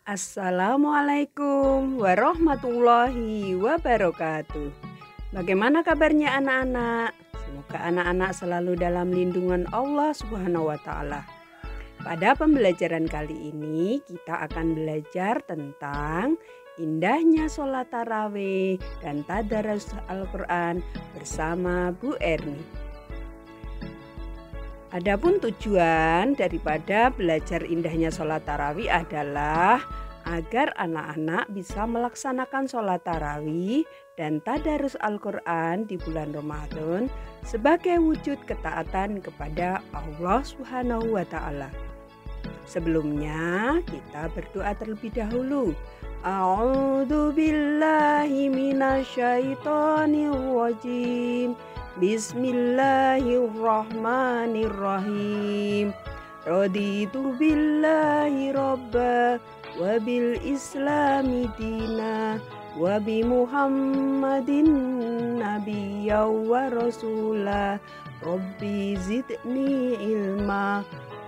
Assalamualaikum warahmatullahi wabarakatuh. Bagaimana kabarnya anak-anak? Semoga anak-anak selalu dalam lindungan Allah Subhanahu wa Ta'ala. Pada pembelajaran kali ini, kita akan belajar tentang indahnya sholat tarawih dan tadarus Al-Quran bersama Bu Erni. Adapun tujuan daripada belajar indahnya sholat tarawih adalah agar anak-anak bisa melaksanakan sholat tarawih dan tadarus Al-Quran di bulan Ramadan sebagai wujud ketaatan kepada Allah Subhanahu wa Ta'ala. Sebelumnya kita berdoa terlebih dahulu. A'udzu billahi minasyaitonir rajim. Bismillahirrahmanirrahim. Raditu billahi robba wa bil islami dina wa bi muhammadin nabiyya wa rasulah. Rabbi zidni ilma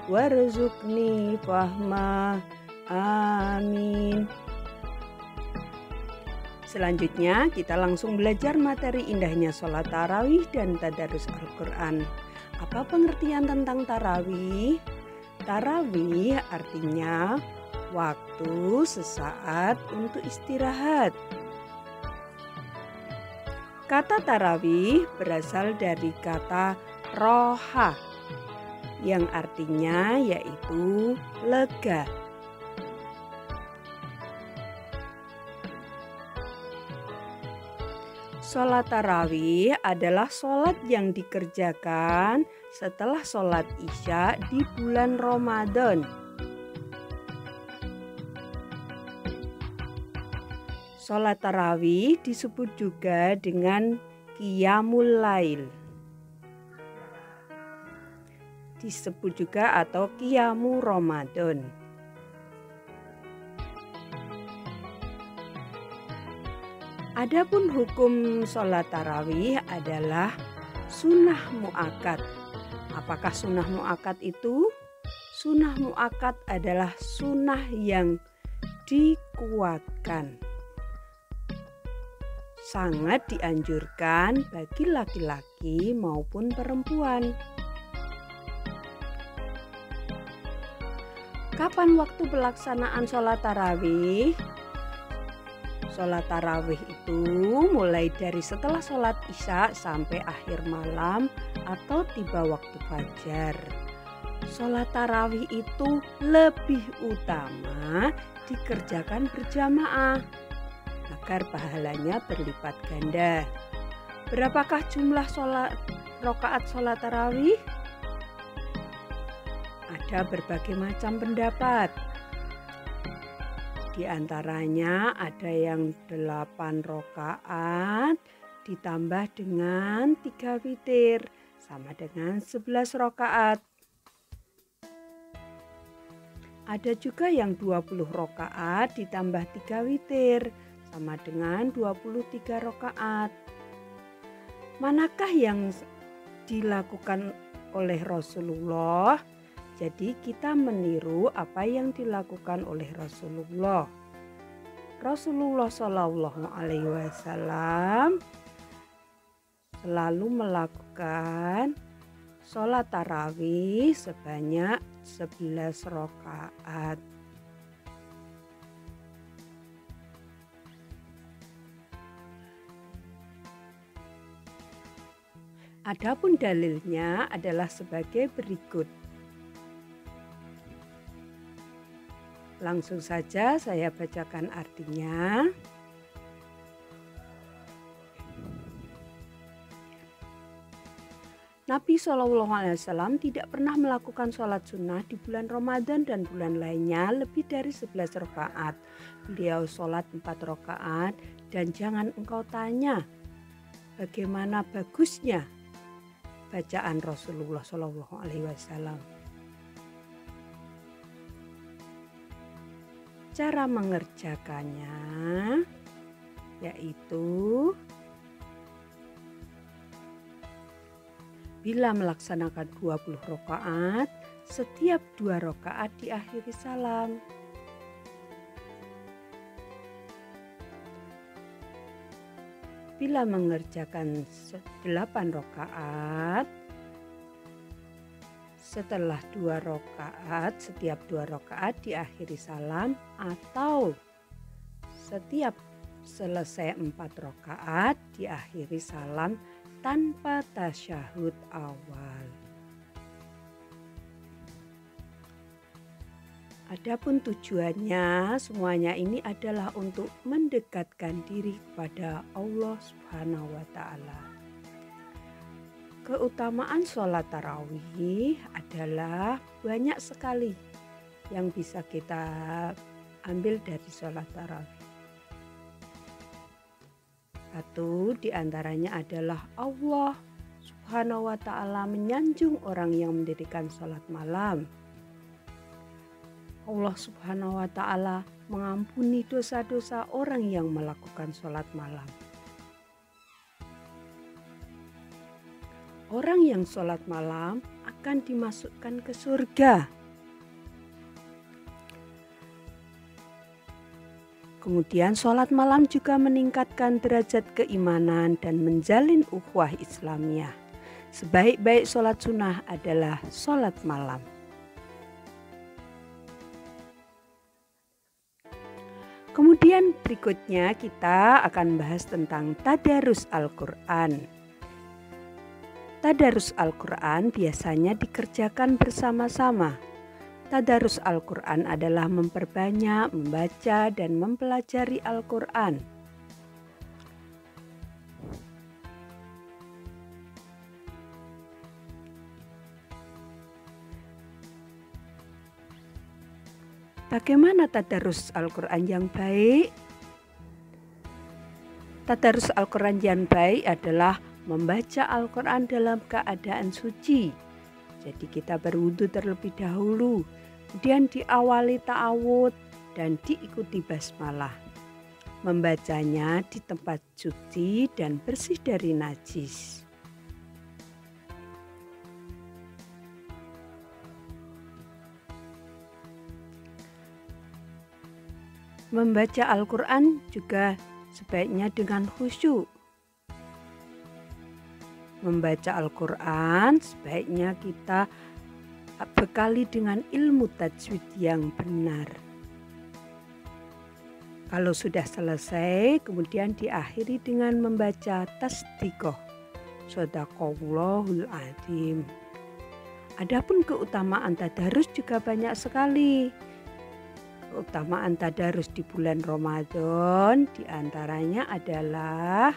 warzuqni fahma. Amin. Selanjutnya kita langsung belajar materi indahnya sholat tarawih dan tadarus Al-Quran. Apa pengertian tentang tarawih? Tarawih artinya waktu sesaat untuk istirahat. Kata tarawih berasal dari kata roha yang artinya yaitu lega. Sholat tarawih adalah sholat yang dikerjakan setelah sholat Isya di bulan Ramadan. Sholat tarawih disebut juga dengan qiyamul lail. Disebut juga atau qiyamu Ramadan. Adapun hukum sholat tarawih adalah sunnah mu'akkad. Apakah sunnah mu'akkad itu? Sunnah mu'akkad adalah sunnah yang dikuatkan. Sangat dianjurkan bagi laki-laki maupun perempuan. Kapan waktu pelaksanaan sholat tarawih? Sholat tarawih itu mulai dari setelah sholat Isya sampai akhir malam atau tiba waktu fajar. Sholat tarawih itu lebih utama dikerjakan berjamaah agar pahalanya berlipat ganda. Berapakah jumlah rakaat sholat tarawih? Ada berbagai macam pendapat. Di antaranya ada yang 8 rakaat ditambah dengan 3 witir sama dengan 11 rakaat. Ada juga yang 20 rakaat ditambah 3 witir sama dengan 23 rakaat. Manakah yang dilakukan oleh Rasulullah? Jadi kita meniru apa yang dilakukan oleh Rasulullah. Rasulullah Shallallahu Alaihi Wasallam selalu melakukan sholat tarawih sebanyak 11 rakaat. Adapun dalilnya adalah sebagai berikut. Langsung saja saya bacakan artinya. Nabi SAW tidak pernah melakukan sholat sunnah di bulan Ramadan dan bulan lainnya lebih dari 11 rakaat. Beliau sholat 4 rakaat dan jangan engkau tanya bagaimana bagusnya bacaan Rasulullah SAW. Cara mengerjakannya yaitu bila melaksanakan 20 rakaat, setiap 2 rakaat diakhiri salam. Bila mengerjakan 8 rakaat, setelah 2 rakaat, setiap 2 rakaat diakhiri salam, atau setiap selesai 4 rakaat diakhiri salam tanpa tasyahud awal. Adapun tujuannya, semuanya ini adalah untuk mendekatkan diri kepada Allah Subhanahu wa Ta'ala. Keutamaan sholat tarawih adalah banyak sekali yang bisa kita ambil dari sholat tarawih. Satu diantaranya adalah Allah Subhanahu wa Ta'ala menyanjung orang yang mendirikan sholat malam. Allah Subhanahu wa Ta'ala mengampuni dosa-dosa orang yang melakukan sholat malam. Orang yang sholat malam akan dimasukkan ke surga. Kemudian sholat malam juga meningkatkan derajat keimanan dan menjalin ukhuwah Islamiyah. Sebaik-baik sholat sunnah adalah sholat malam. Kemudian berikutnya kita akan bahas tentang tadarus Al-Quran. Tadarus Al-Quran biasanya dikerjakan bersama-sama. Tadarus Al-Quran adalah memperbanyak membaca dan mempelajari Al-Quran. Bagaimana tadarus Al-Quran yang baik? Tadarus Al-Quran yang baik adalah membaca Al-Quran dalam keadaan suci. Jadi kita berwudu terlebih dahulu, kemudian diawali ta'awud dan diikuti basmalah. Membacanya di tempat suci dan bersih dari najis. Membaca Al-Quran juga sebaiknya dengan khusyuk. Membaca Al-Quran sebaiknya kita bekali dengan ilmu tajwid yang benar. Kalau sudah selesai, kemudian diakhiri dengan membaca tasdiqoh. Shadaqallahul adzim. Adapun keutamaan tadarus juga banyak sekali. Keutamaan tadarus di bulan Ramadan diantaranya adalah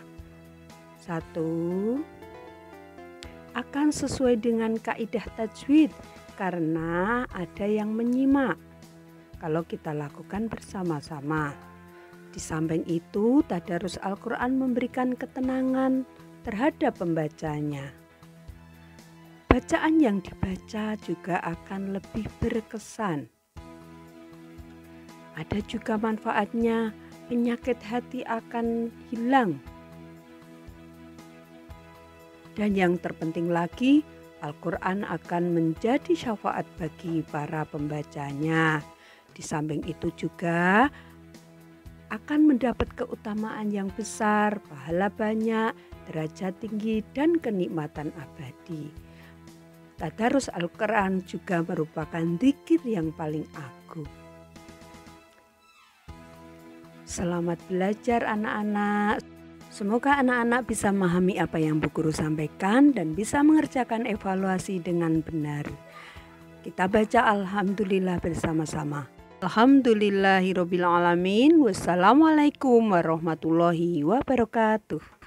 1. Akan sesuai dengan kaidah tajwid karena ada yang menyimak kalau kita lakukan bersama-sama. Di samping itu, tadarus Al-Quran memberikan ketenangan terhadap pembacanya. Bacaan yang dibaca juga akan lebih berkesan. Ada juga manfaatnya, penyakit hati akan hilang. Dan yang terpenting lagi, Al-Quran akan menjadi syafaat bagi para pembacanya. Di samping itu juga akan mendapat keutamaan yang besar, pahala banyak, derajat tinggi, dan kenikmatan abadi. Tadarus Al-Quran juga merupakan zikir yang paling agung. Selamat belajar anak-anak. Semoga anak-anak bisa memahami apa yang Bu Guru sampaikan dan bisa mengerjakan evaluasi dengan benar. Kita baca Alhamdulillah bersama-sama. Alhamdulillahirobbilalamin. Wassalamualaikum warahmatullahi wabarakatuh.